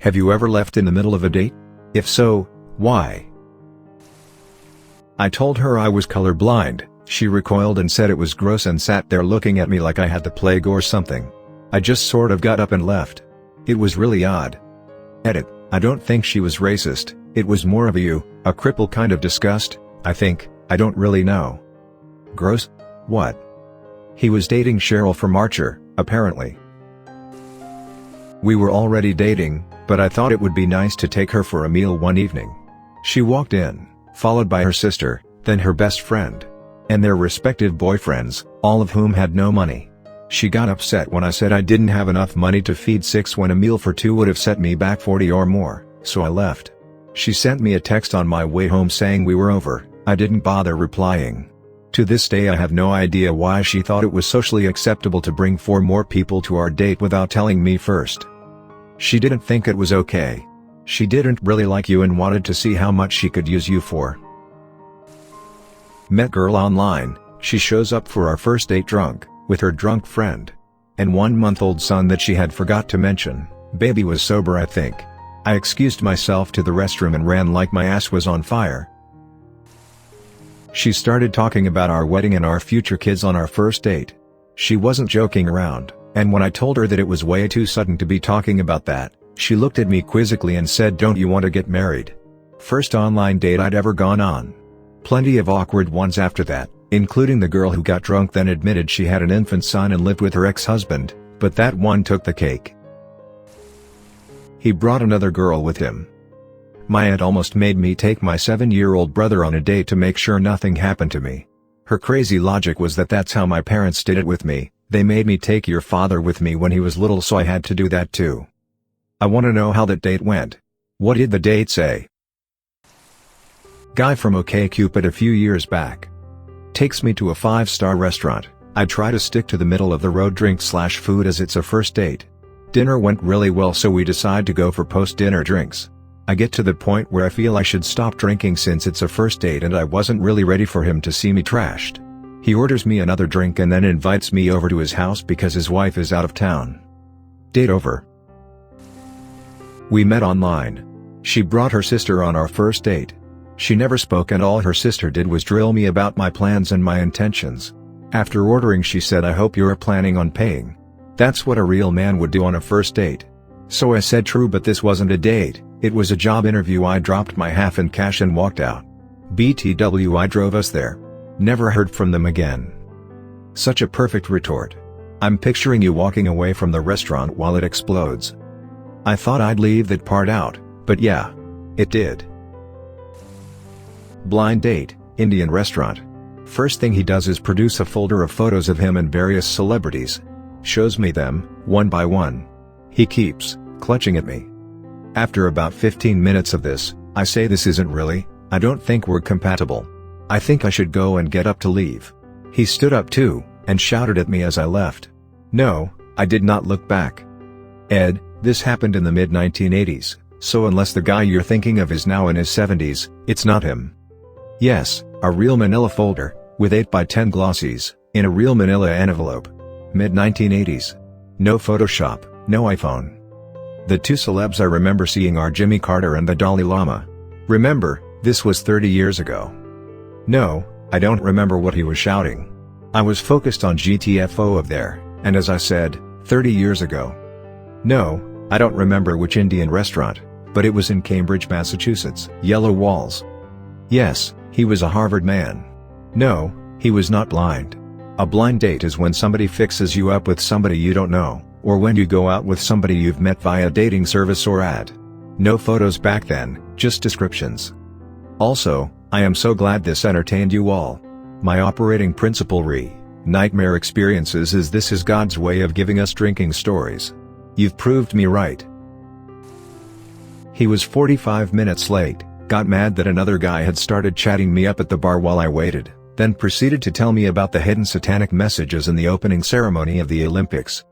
Have you ever left in the middle of a date? If so, why? I told her I was colorblind. She recoiled and said it was gross and sat there looking at me like I had the plague or something. I just sort of got up and left. It was really odd. Edit. I don't think she was racist, it was more of a cripple kind of disgust, I think, I don't really know. Gross? What? He was dating Cheryl from Archer, apparently. We were already dating, but I thought it would be nice to take her for a meal one evening. She walked in, followed by her sister, then her best friend, and their respective boyfriends, all of whom had no money. She got upset when I said I didn't have enough money to feed 6 when a meal for 2 would have set me back 40 or more, so I left. She sent me a text on my way home saying we were over. I didn't bother replying. To this day I have no idea why she thought it was socially acceptable to bring 4 more people to our date without telling me first. She didn't think it was okay. She didn't really like you and wanted to see how much she could use you for. Met girl online. She shows up for our first date drunk, with her drunk friend. And 1-month-old son that she had forgot to mention. Baby was sober, I think. I excused myself to the restroom and ran like my ass was on fire. She started talking about our wedding and our future kids on our first date. She wasn't joking around, and when I told her that it was way too sudden to be talking about that, she looked at me quizzically and said, "Don't you want to get married?" First online date I'd ever gone on. Plenty of awkward ones after that, including the girl who got drunk then admitted she had an infant son and lived with her ex-husband, but that one took the cake. He brought another girl with him. My aunt almost made me take my 7-year-old brother on a date to make sure nothing happened to me. Her crazy logic was that that's how my parents did it with me, they made me take your father with me when he was little so I had to do that too. I want to know how that date went. What did the date say? Guy from OkCupid a few years back. Takes me to a 5-star restaurant. I try to stick to the middle of the road drink/food as it's a first date. Dinner went really well so we decide to go for post-dinner drinks. I get to the point where I feel I should stop drinking since it's a first date and I wasn't really ready for him to see me trashed. He orders me another drink and then invites me over to his house because his wife is out of town. Date over. We met online. She brought her sister on our first date. She never spoke and all her sister did was drill me about my plans and my intentions. After ordering she said, "I hope you're planning on paying." That's what a real man would do on a first date. So I said true, but this wasn't a date, it was a job interview. I dropped my half in cash and walked out. BTW drove us there. Never heard from them again. Such a perfect retort. I'm picturing you walking away from the restaurant while it explodes. I thought I'd leave that part out, but yeah. It did. Blind date, Indian restaurant. First thing he does is produce a folder of photos of him and various celebrities. Shows me them, one by one. He keeps clutching at me. After about 15 minutes of this, I say, "This isn't really, I don't think we're compatible. I think I should go," and get up to leave. He stood up too, and shouted at me as I left. No, I did not look back. Ed, this happened in the mid-1980s, so unless the guy you're thinking of is now in his 70s, it's not him. Yes, a real manila folder, with 8x10 glossies, in a real manila envelope. Mid-1980s. No Photoshop, no iPhone. The 2 celebs I remember seeing are Jimmy Carter and the Dalai Lama. Remember, this was 30 years ago. No, I don't remember what he was shouting. I was focused on GTFO of there, and as I said, 30 years ago. No, I don't remember which Indian restaurant, but it was in Cambridge, Massachusetts. Yellow walls. Yes, he was a Harvard man. No, he was not blind. A blind date is when somebody fixes you up with somebody you don't know, or when you go out with somebody you've met via dating service or ad. No photos back then, just descriptions. Also, I am so glad this entertained you all. My operating principle nightmare experiences is this is God's way of giving us drinking stories. You've proved me right. He was 45 minutes late, got mad that another guy had started chatting me up at the bar while I waited, then proceeded to tell me about the hidden satanic messages in the opening ceremony of the Olympics.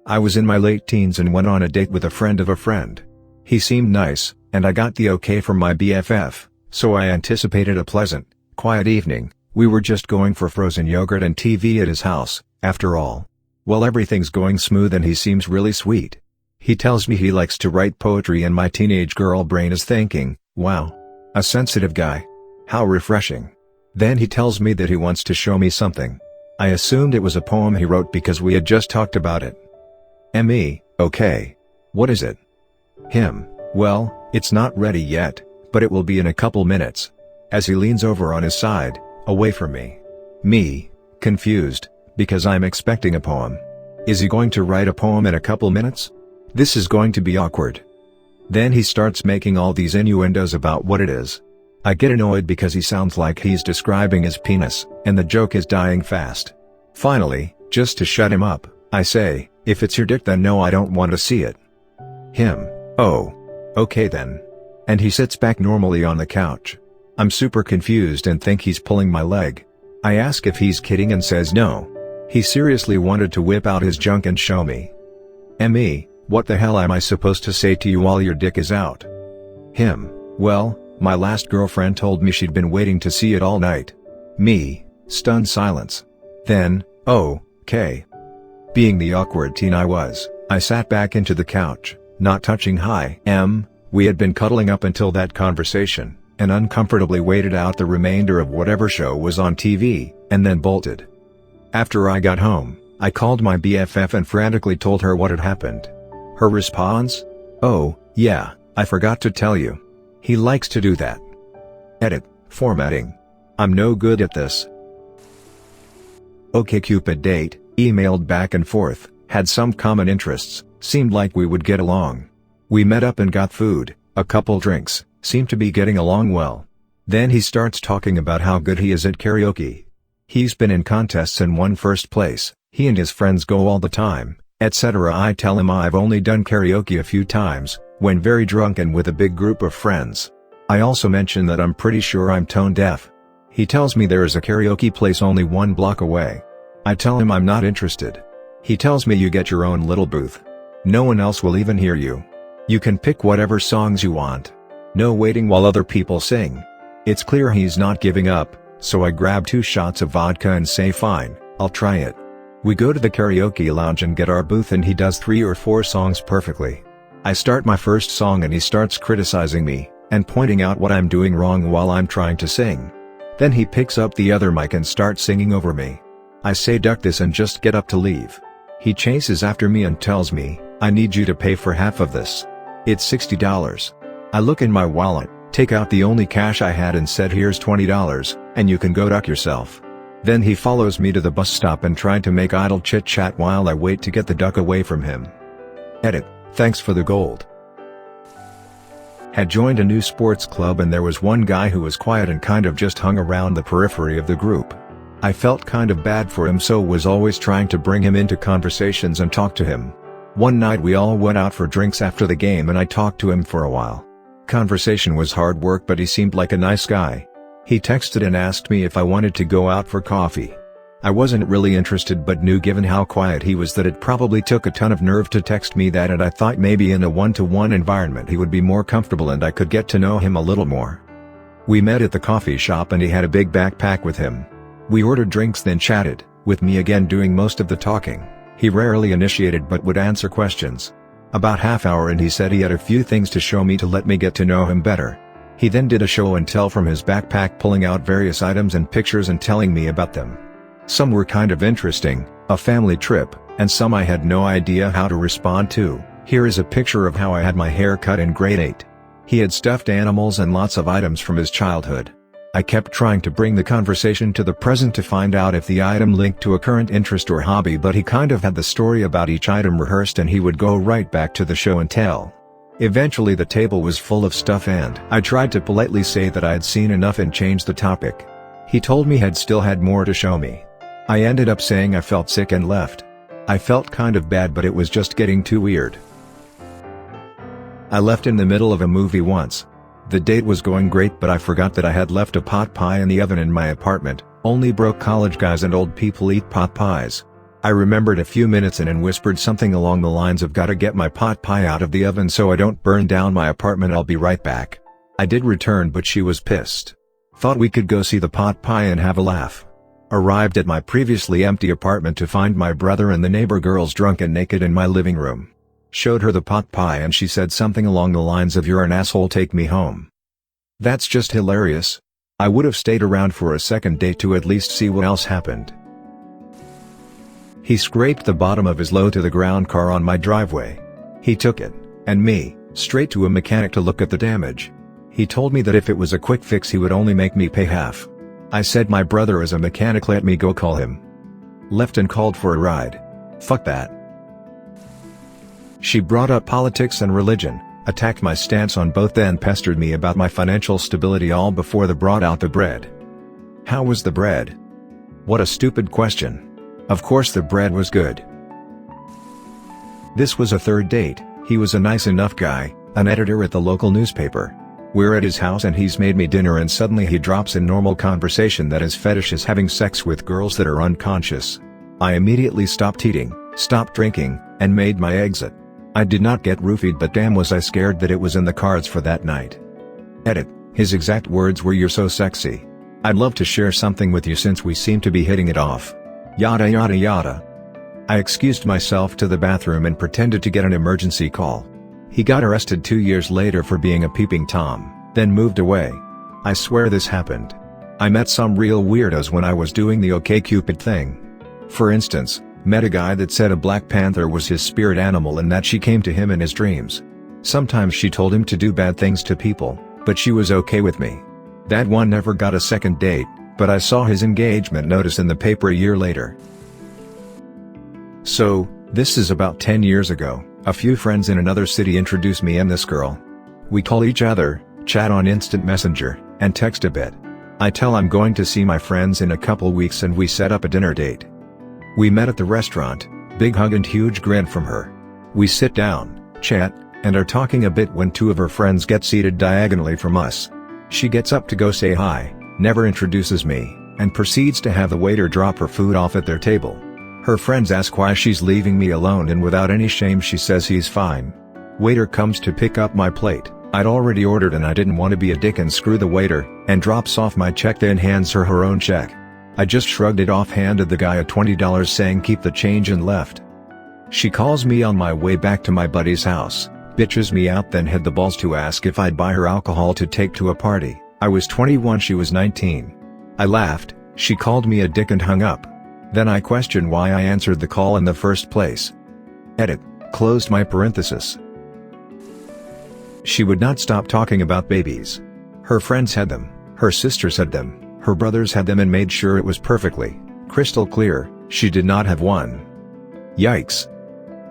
I was in my late teens and went on a date with a friend of a friend. He seemed nice, and I got the okay from my BFF, so I anticipated a pleasant, quiet evening. We were just going for frozen yogurt and TV at his house, after all. Well, everything's going smooth and he seems really sweet. He tells me he likes to write poetry and my teenage girl brain is thinking, wow. A sensitive guy. How refreshing. Then he tells me that he wants to show me something. I assumed it was a poem he wrote because we had just talked about it. Me, okay. What is it? Him, well, it's not ready yet, but it will be in a couple minutes. As he leans over on his side, away from me. Me, confused, because I'm expecting a poem. Is he going to write a poem in a couple minutes? This is going to be awkward. Then he starts making all these innuendos about what it is. I get annoyed because he sounds like he's describing his penis, and the joke is dying fast. Finally, just to shut him up, I say, if it's your dick then no, I don't want to see it. Him, oh. Okay then. And he sits back normally on the couch. I'm super confused and think he's pulling my leg. I ask if he's kidding and says no. He seriously wanted to whip out his junk and show me. Me, what the hell am I supposed to say to you while your dick is out? Him, well, my last girlfriend told me she'd been waiting to see it all night. Me, stunned silence. Then, oh, okay. Being the awkward teen I was, I sat back into the couch, not touching we had been cuddling up until that conversation, and uncomfortably waited out the remainder of whatever show was on TV, and then bolted. After I got home, I called my BFF and frantically told her what had happened. Her response? Oh, yeah, I forgot to tell you. He likes to do that. Edit, formatting. I'm no good at this. OkCupid date, emailed back and forth, had some common interests, seemed like we would get along. We met up and got food, a couple drinks, seemed to be getting along well. Then he starts talking about how good he is at karaoke. He's been in contests and won first place, he and his friends go all the time, etc. I tell him I've only done karaoke a few times, when very drunk and with a big group of friends. I also mention that I'm pretty sure I'm tone deaf. He tells me there is a karaoke place only 1 block away. I tell him I'm not interested. He tells me you get your own little booth. No one else will even hear you. You can pick whatever songs you want. No waiting while other people sing. It's clear he's not giving up, so I grab 2 shots of vodka and say fine, I'll try it. We go to the karaoke lounge and get our booth and he does 3 or 4 songs perfectly. I start my first song and he starts criticizing me, and pointing out what I'm doing wrong while I'm trying to sing. Then he picks up the other mic and starts singing over me. I say duck this and just get up to leave. He chases after me and tells me, I need you to pay for half of this. It's $60. I look in my wallet, take out the only cash I had and said here's $20, and you can go duck yourself. Then he follows me to the bus stop and tried to make idle chit-chat while I wait to get the duck away from him. Edit, thanks for the gold. Had joined a new sports club and there was one guy who was quiet and kind of just hung around the periphery of the group. I felt kind of bad for him, so was always trying to bring him into conversations and talk to him. One night we all went out for drinks after the game and I talked to him for a while. Conversation was hard work but he seemed like a nice guy. He texted and asked me if I wanted to go out for coffee. I wasn't really interested but knew given how quiet he was that it probably took a ton of nerve to text me that, and I thought maybe in a one-to-one environment he would be more comfortable and I could get to know him a little more. We met at the coffee shop and he had a big backpack with him. We ordered drinks then chatted, with me again doing most of the talking. He rarely initiated but would answer questions. About half hour and he said he had a few things to show me to let me get to know him better. He then did a show and tell from his backpack, pulling out various items and pictures and telling me about them. Some were kind of interesting, a family trip, and some I had no idea how to respond to. Here is a picture of how I had my hair cut in grade 8. He had stuffed animals and lots of items from his childhood. I kept trying to bring the conversation to the present to find out if the item linked to a current interest or hobby, but he kind of had the story about each item rehearsed and he would go right back to the show and tell. Eventually the table was full of stuff and I tried to politely say that I had seen enough and change the topic. He told me he'd still had more to show me. I ended up saying I felt sick and left. I felt kind of bad but it was just getting too weird. I left in the middle of a movie once. The date was going great but I forgot that I had left a pot pie in the oven in my apartment. Only broke college guys and old people eat pot pies. I remembered a few minutes in and whispered something along the lines of gotta get my pot pie out of the oven so I don't burn down my apartment, I'll be right back. I did return but she was pissed. Thought we could go see the pot pie and have a laugh. Arrived at my previously empty apartment to find my brother and the neighbor girls drunk and naked in my living room. Showed her the pot pie and she said something along the lines of "You're an asshole, take me home." That's just hilarious. I would have stayed around for a second date to at least see what else happened. He scraped the bottom of his low-to-the-ground car on my driveway. He took it, and me, straight to a mechanic to look at the damage. He told me that if it was a quick fix he would only make me pay half. I said my brother is a mechanic, let me go call him. Left and called for a ride. Fuck that. She brought up politics and religion, attacked my stance on both, then pestered me about my financial stability, all before they brought out the bread. How was the bread? What a stupid question. Of course the bread was good. This was a third date. He was a nice enough guy, an editor at the local newspaper. We're at his house and he's made me dinner, and suddenly he drops in normal conversation that his fetish is having sex with girls that are unconscious. I immediately stopped eating, stopped drinking, and made my exit. I did not get roofied, but damn was I scared that it was in the cards for that night. Edit. His exact words were, "You're so sexy. I'd love to share something with you since we seem to be hitting it off. Yada yada yada." I excused myself to the bathroom and pretended to get an emergency call. He got arrested 2 years later for being a peeping Tom, then moved away. I swear this happened. I met some real weirdos when I was doing the OkCupid thing. For instance, met a guy that said a black panther was his spirit animal and that she came to him in his dreams. Sometimes she told him to do bad things to people, but she was okay with me. That one never got a second date, but I saw his engagement notice in the paper a year later. So, this is about 10 years ago. A few friends in another city introduced me and this girl. We call each other, chat on instant messenger, and text a bit. I tell I'm going to see my friends in a couple weeks and we set up a dinner date. We met at the restaurant, big hug and huge grin from her. We sit down, chat, and are talking a bit when two of her friends get seated diagonally from us. She gets up to go say hi, never introduces me, and proceeds to have the waiter drop her food off at their table. Her friends ask why she's leaving me alone, and without any shame she says he's fine. Waiter comes to pick up my plate. I'd already ordered and I didn't want to be a dick and screw the waiter, and drops off my check, then hands her own check. I just shrugged it off, handed the guy a $20 saying keep the change, and left. She calls me on my way back to my buddy's house, bitches me out, then had the balls to ask if I'd buy her alcohol to take to a party. I was 21, she was 19. I laughed, she called me a dick and hung up. Then I questioned why I answered the call in the first place. Edit. Closed my parenthesis. She would not stop talking about babies. Her friends had them, her sisters had them, her brothers had them, and made sure it was perfectly, crystal clear, she did not have one. Yikes.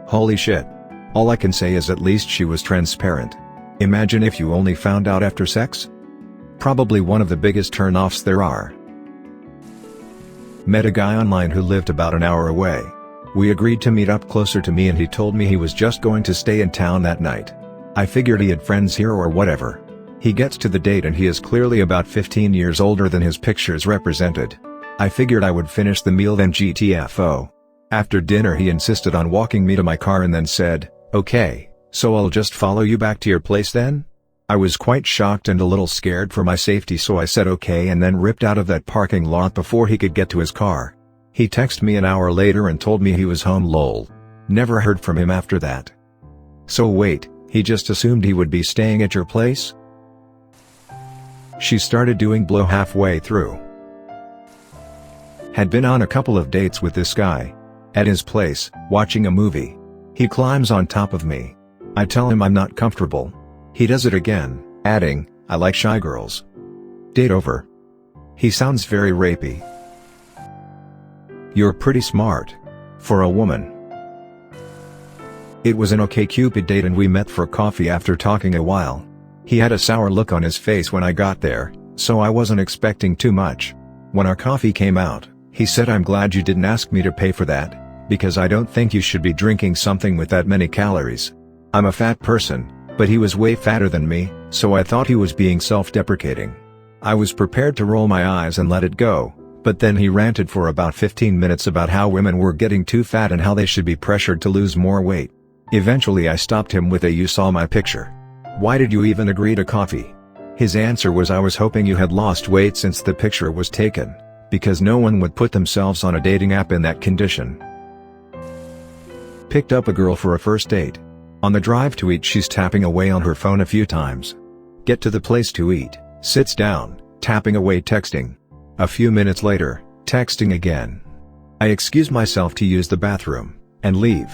Holy shit. All I can say is at least she was transparent. Imagine if you only found out after sex? Probably one of the biggest turn-offs there are. Met a guy online who lived about an hour away. We agreed to meet up closer to me and he told me he was just going to stay in town that night. I figured he had friends here or whatever. He gets to the date and he is clearly about 15 years older than his pictures represented. I figured I would finish the meal then GTFO. After dinner he insisted on walking me to my car and then said, "Okay, so I'll just follow you back to your place then?" I was quite shocked and a little scared for my safety, so I said okay and then ripped out of that parking lot before he could get to his car. He texted me an hour later and told me he was home, lol. Never heard from him after that. So wait, he just assumed he would be staying at your place? She started doing blow halfway through. Had been on a couple of dates with this guy. At his place, watching a movie. He climbs on top of me. I tell him I'm not comfortable. He does it again, adding, "I like shy girls." Date over. He sounds very rapey. You're pretty smart. For a woman. It was an OkCupid date and we met for coffee after talking a while. He had a sour look on his face when I got there, so I wasn't expecting too much. When our coffee came out, he said, "I'm glad you didn't ask me to pay for that, because I don't think you should be drinking something with that many calories." I'm a fat person, but he was way fatter than me, so I thought he was being self-deprecating. I was prepared to roll my eyes and let it go, but then he ranted for about 15 minutes about how women were getting too fat and how they should be pressured to lose more weight. Eventually I stopped him with a "You saw my picture. Why did you even agree to coffee?" His answer was, "I was hoping you had lost weight since the picture was taken, because no one would put themselves on a dating app in that condition." Picked up a girl for a first date. On the drive to eat she's tapping away on her phone a few times. Get to the place to eat, sits down, tapping away texting. A few minutes later, texting again. I excuse myself to use the bathroom, and leave.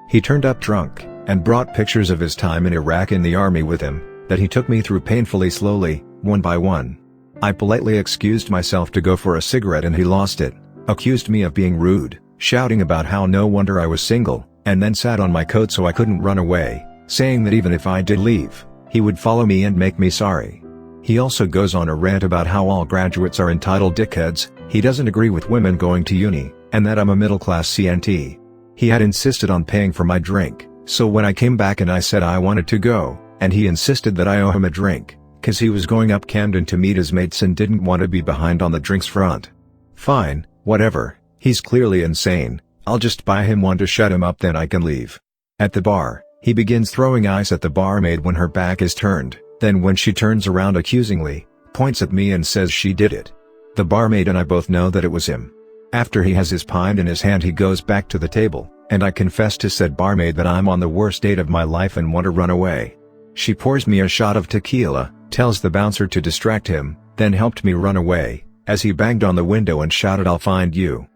He turned up drunk, and brought pictures of his time in Iraq in the army with him, that he took me through painfully slowly, one by one. I politely excused myself to go for a cigarette and he lost it, accused me of being rude, shouting about how no wonder I was single, and then sat on my coat so I couldn't run away, saying that even if I did leave, he would follow me and make me sorry. He also goes on a rant about how all graduates are entitled dickheads, he doesn't agree with women going to uni, and that I'm a middle-class CNT. He had insisted on paying for my drink, so when I came back and I said I wanted to go, and he insisted that I owe him a drink, cause he was going up Camden to meet his mates and didn't want to be behind on the drinks front. Fine, whatever, he's clearly insane, I'll just buy him one to shut him up then I can leave. At the bar, he begins throwing ice at the barmaid when her back is turned, then when she turns around accusingly, points at me and says she did it. The barmaid and I both know that it was him. After he has his pint in his hand he goes back to the table, and I confess to said barmaid that I'm on the worst date of my life and want to run away. She pours me a shot of tequila, tells the bouncer to distract him, then helped me run away, as he banged on the window and shouted "I'll find you."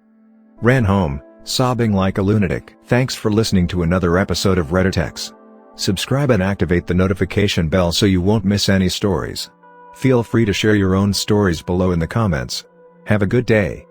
Ran home, sobbing like a lunatic. Thanks for listening to another episode of Reddit X. Subscribe and activate the notification bell so you won't miss any stories. Feel free to share your own stories below in the comments. Have a good day.